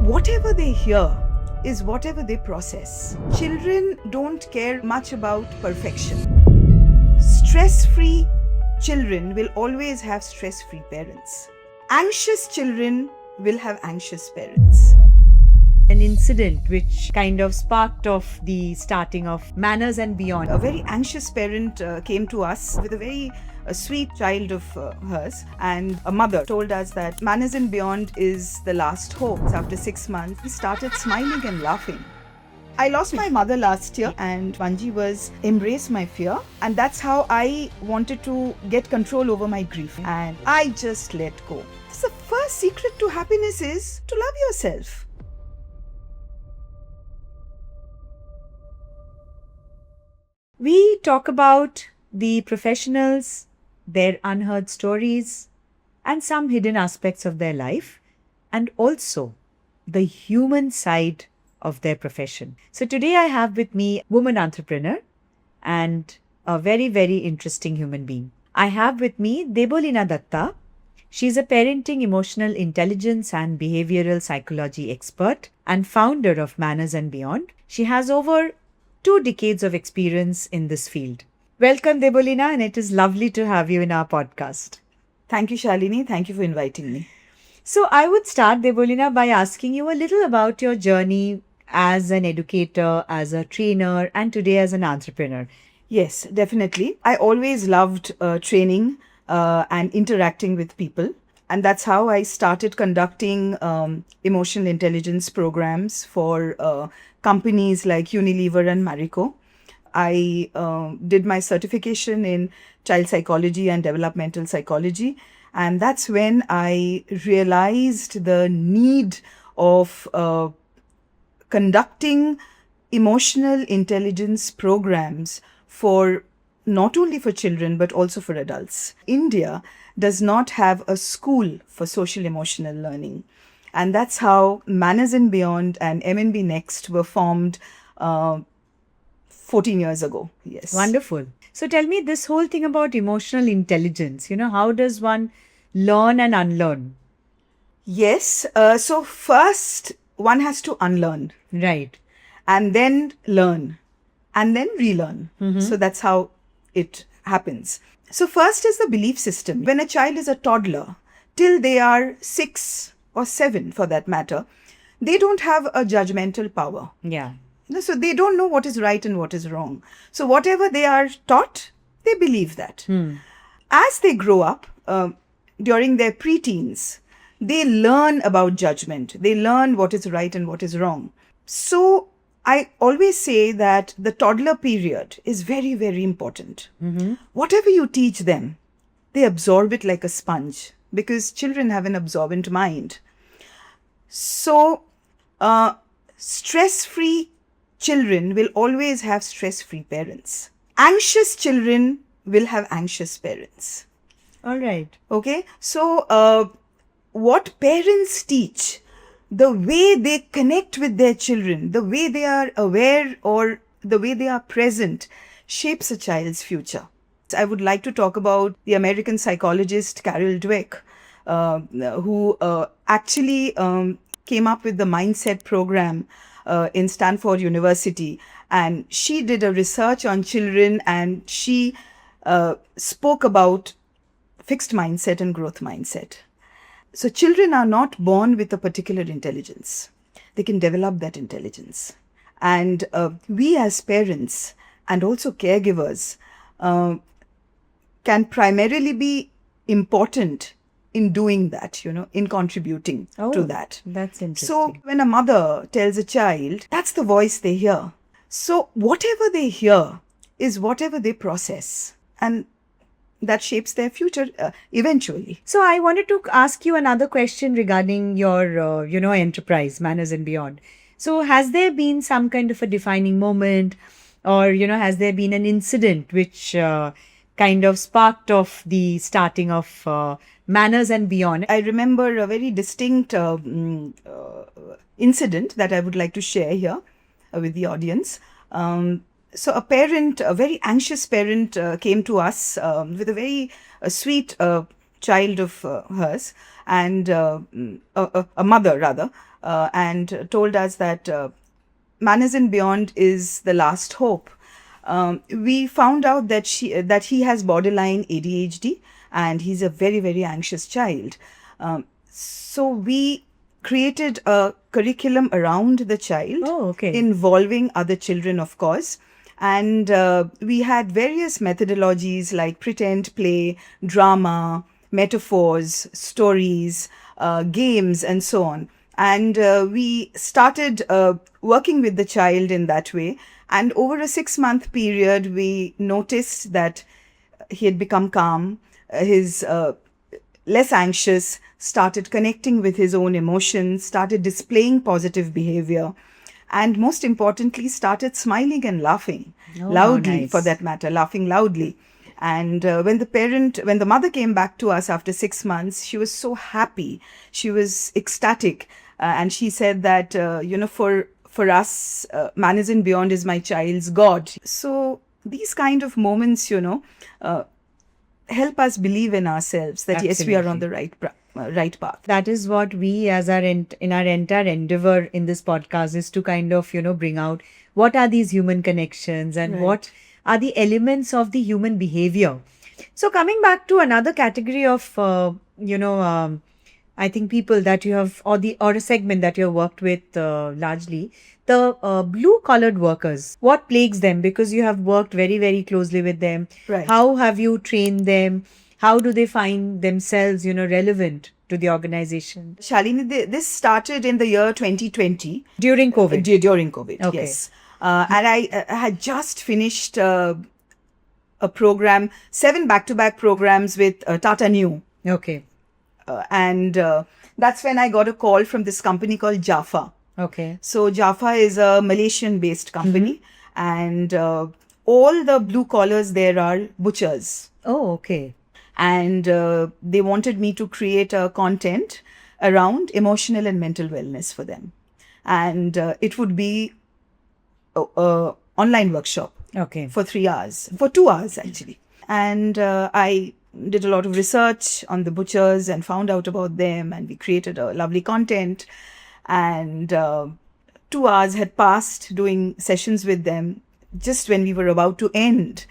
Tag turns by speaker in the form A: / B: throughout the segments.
A: Whatever they hear is whatever they process. Children don't care much about perfection. Stress-free children will always have stress-free parents. Anxious children will have anxious parents.
B: An incident which kind of sparked off the starting of Manners and Beyond.
A: A very anxious parent came to us with a very sweet child of hers, and a mother told us that Manners and Beyond is the last hope. After 6 months, we started smiling and laughing. I lost my mother last year, and Vanji was embrace my fear, and that's how I wanted to get control over my grief, and I just let go. So the first secret to happiness is to love yourself.
B: We talk about the professionals, their unheard stories, and some hidden aspects of their life, and also the human side of their profession. So today I have with me a woman entrepreneur and a very, very interesting human being. I have with me Debbolina Dutta. She's a parenting, emotional intelligence and behavioral psychology expert and founder of Manners and Beyond. She has over 2 decades of experience in this field. Welcome, Debbolina, and it is lovely to have you in our podcast.
A: Thank you, Shalini. Thank you for inviting me.
B: So I would start, Debbolina, by asking you a little about your journey as an educator, as a trainer, and today as an entrepreneur.
A: Yes, definitely. I always loved training and interacting with people. And that's how I started conducting emotional intelligence programs for companies like Unilever and Marico. I did my certification in child psychology and developmental psychology. And that's when I realized the need of conducting emotional intelligence programs for not only for children, but also for adults. India does not have a school for social emotional learning. And that's how Manners and Beyond and M&B Next were formed 14 years ago. Yes.
B: Wonderful. So tell me this whole thing about emotional intelligence. How does one learn and unlearn?
A: Yes. So first, one has to unlearn.
B: Right.
A: And then learn. And then relearn.
B: Mm-hmm.
A: So that's how it happens. So first is the belief system. When a child is a toddler, till they are 6 or 7 for that matter, they don't have a judgmental power.
B: Yeah.
A: So they don't know what is right and what is wrong. So whatever they are taught, they believe that. As they grow up, during their preteens, they learn about judgment. They learn what is right and what is wrong. So I always say that the toddler period is very, very important.
B: Mm-hmm.
A: Whatever you teach them, they absorb it like a sponge because children have an absorbent mind. So stress-free children will always have stress-free parents. Anxious children will have anxious parents.
B: All right.
A: Okay. So what parents teach, the way they connect with their children, the way they are aware or the way they are present shapes a child's future. I would like to talk about the American psychologist Carol Dweck, who actually came up with the mindset program in Stanford University. And she did a research on children, and she spoke about fixed mindset and growth mindset. So children are not born with a particular intelligence. They can develop that intelligence. And we as parents and also caregivers can primarily be important in doing that, in contributing to that.
B: That's interesting.
A: So when a mother tells a child, that's the voice they hear. So whatever they hear is whatever they process. And that shapes their future eventually.
B: So I wanted to ask you another question regarding your, enterprise, Manners and Beyond. So has there been some kind of a defining moment or, has there been an incident which kind of sparked off the starting of Manners and Beyond?
A: I remember a very distinct incident that I would like to share here with the audience. So a very anxious parent came to us with a very sweet child of hers, and a mother rather, and told us that Manners and Beyond is the last hope. We found out that he has borderline ADHD, and he's a very, very anxious child. So we created a curriculum around the child,
B: Oh, okay.
A: involving other children, of course. And we had various methodologies like pretend play, drama, metaphors, stories, games, and so on. And we started working with the child in that way. And over a 6-month period, we noticed that he had become calm, his less anxious, started connecting with his own emotions, started displaying positive behavior, and most importantly, started smiling and laughing loudly,
B: nice.
A: for that matter, laughing loudly. And when the mother came back to us after 6 months, she was so happy. She was ecstatic. And she said that, for us, Manners and Beyond is my child's God. So these kind of moments, help us believe in ourselves that yes, we are on the right path.
B: That is what we, as in our entire endeavor in this podcast, is to kind of bring out what are these human connections and
A: Right.
B: what are the elements of the human behavior. So coming back to another category of I think people that you have, or a segment that you have worked with largely, the blue-collared workers. What plagues them? Because you have worked very, very closely with them.
A: Right.
B: How have you trained them? How do they find themselves, relevant to the organization?
A: Shalini, this started in the year 2020.
B: During COVID?
A: During COVID,
B: Okay.
A: yes. And I had just finished a program, 7 back-to-back programs with Tata Neu.
B: Okay.
A: And that's when I got a call from this company called Jaffa.
B: Okay.
A: So Jaffa is a Malaysian-based company, and all the blue collars there are butchers.
B: Oh, okay.
A: And they wanted me to create a content around emotional and mental wellness for them. And it would be a online workshop
B: Okay.
A: for 3 hours, for 2 hours actually. And I did a lot of research on the butchers and found out about them, and we created a lovely content. And 2 hours had passed doing sessions with them. Just when we were about to end,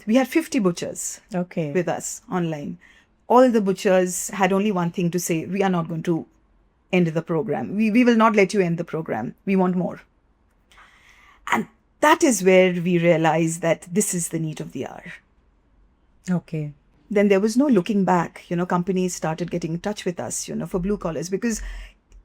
A: we had 50 butchers
B: Okay.
A: with us online. All the butchers had only one thing to say: we are not going to end the program. We will not let you end the program. We want more. And that is where we realized that this is the need of the hour.
B: Okay.
A: Then there was no looking back. Companies started getting in touch with us, for blue collars, because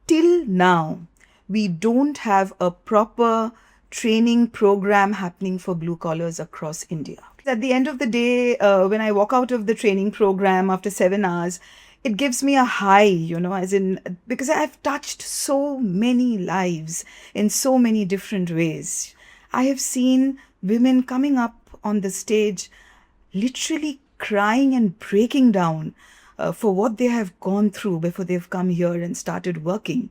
A: till now, we don't have a proper training program happening for blue collars across India. At the end of the day, when I walk out of the training program after 7 hours, it gives me a high, because I've touched so many lives in so many different ways. I have seen women coming up on the stage literally crying and breaking down for what they have gone through before they've come here and started working.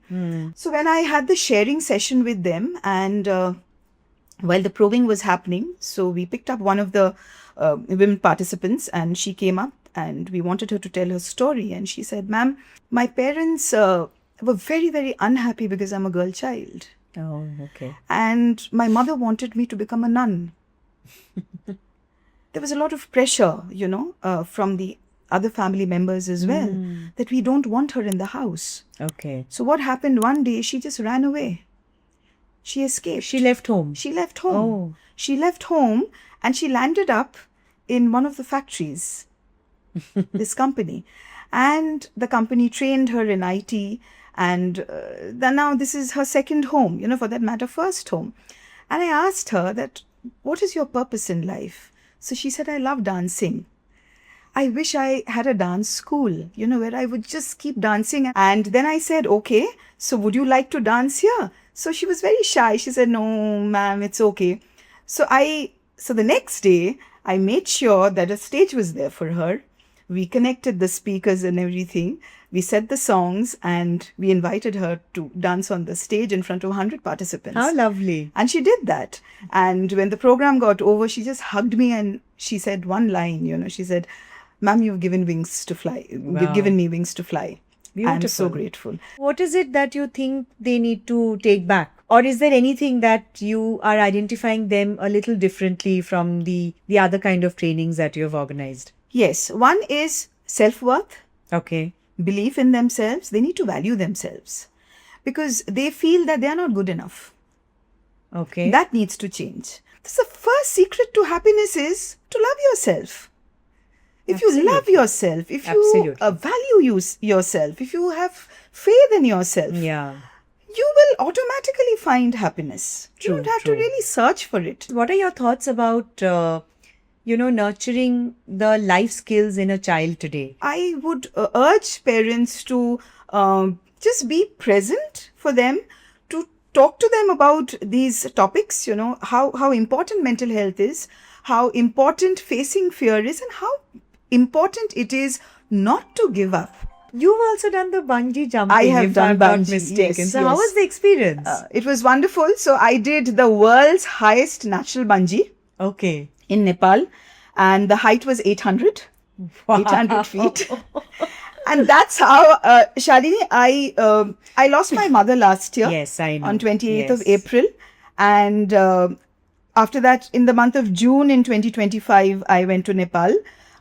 A: So when I had the sharing session with them, and while the probing was happening, so we picked up one of the women participants, and she came up and we wanted her to tell her story. And she said, "Ma'am, my parents were very, very unhappy because I'm a girl child.
B: Oh, okay.
A: And my mother wanted me to become a nun." There was a lot of pressure, from the other family members as well, that we don't want her in the house.
B: Okay.
A: So what happened one day, she just ran away. She escaped.
B: She left home.
A: She left home.
B: Oh.
A: She left home and she landed up in one of the factories, this company. And the company trained her in IT. And then now this is her second home, for that matter, first home. And I asked her that, what is your purpose in life? So she said, I love dancing. I wish I had a dance school, where I would just keep dancing. And then I said, okay, so would you like to dance here? So she was very shy. She said, no, ma'am, it's okay. So the next day, I made sure that a stage was there for her. We connected the speakers and everything. We set the songs and we invited her to dance on the stage in front of 100 participants.
B: How lovely.
A: And she did that. And when the program got over, she just hugged me and she said one line, she said, "Ma'am, you've given wings to fly.
B: Wow.
A: You've given me wings to fly."
B: Beautiful.
A: I'm so grateful.
B: What is it that you think they need to take back? Or is there anything that you are identifying them a little differently from the other kind of trainings that you have organized?
A: Yes, one is self-worth,
B: Okay.
A: belief in themselves. They need to value themselves because they feel that they are not good enough.
B: Okay.
A: That needs to change. The first secret to happiness is to love yourself. If you love
B: Absolutely.
A: yourself, if you
B: Absolutely.
A: value yourself, if you have faith in yourself,
B: Yeah.
A: you will automatically find happiness.
B: True,
A: You don't have
B: true.
A: to really search for it.
B: What are your thoughts about, nurturing the life skills in a child today?
A: I would urge parents to just be present for them, to talk to them about these topics, how important mental health is, how important facing fear is, and how important it is not to give up.
B: You've also done the bungee jumping,
A: I have
B: if
A: done
B: I'm not
A: bungee,
B: mistaken.
A: yes,
B: So how
A: yes.
B: was the experience?
A: It was wonderful. So I did the world's highest natural bungee
B: Okay.
A: in Nepal, and the height was 800 feet. And that's how, Shalini, I lost my mother last year.
B: Yes, I know.
A: On 28th of
B: Yes.
A: April. And after that, in the month of June in 2025, I went to Nepal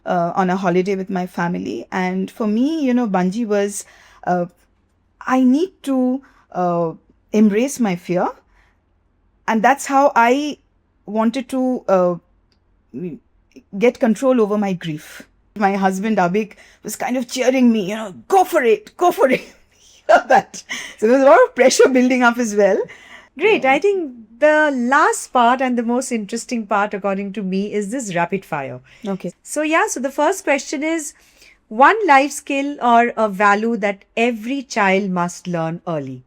A: on a holiday with my family. And for me, bungee was, I need to embrace my fear. And that's how I wanted to get control over my grief. My husband Abik was kind of cheering me, go for it, go for it. That. So there was a lot of pressure building up as well.
B: Great. I think the last part and the most interesting part, according to me, is this rapid fire.
A: Okay.
B: So the first question is one life skill or a value that every child must learn early.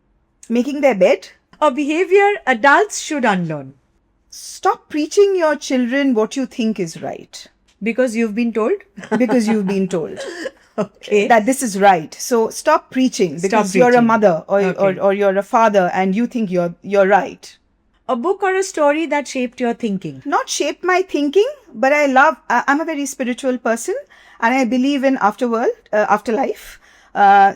A: Making their bed.
B: A behavior adults should unlearn.
A: Stop preaching your children what you think is right.
B: Because you've been told?
A: Because you've been told
B: Okay.
A: that this is right. So stop preaching because you're a
B: preaching.
A: mother or,
B: Okay.
A: or you're a father and you think you're right.
B: A book or a story that shaped your thinking.
A: Not shaped my thinking, but I'm a very spiritual person and I believe in afterlife.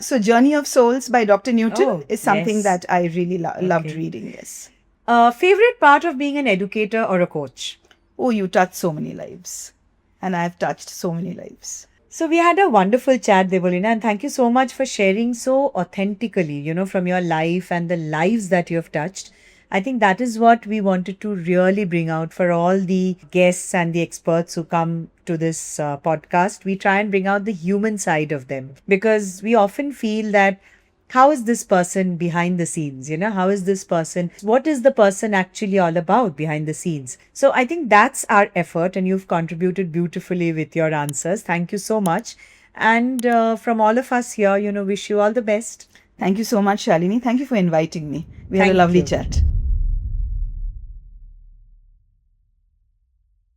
A: So Journey of Souls by Dr. Newton is something
B: yes.
A: that I really loved
B: Okay.
A: reading, yes.
B: Favorite part of being an educator or a coach?
A: Oh, you touch so many lives. And I've touched so many lives.
B: So we had a wonderful chat, Debbolina, and thank you so much for sharing so authentically, from your life and the lives that you have touched. I think that is what we wanted to really bring out for all the guests and the experts who come to this podcast. We try and bring out the human side of them because we often feel that how is this person behind the scenes? How is this person? What is the person actually all about behind the scenes? So I think that's our effort and you've contributed beautifully with your answers. Thank you so much. And from all of us here, wish you all the best.
A: Thank you so much, Shalini. Thank you for inviting me. We had
B: Thank
A: a lovely
B: you.
A: chat.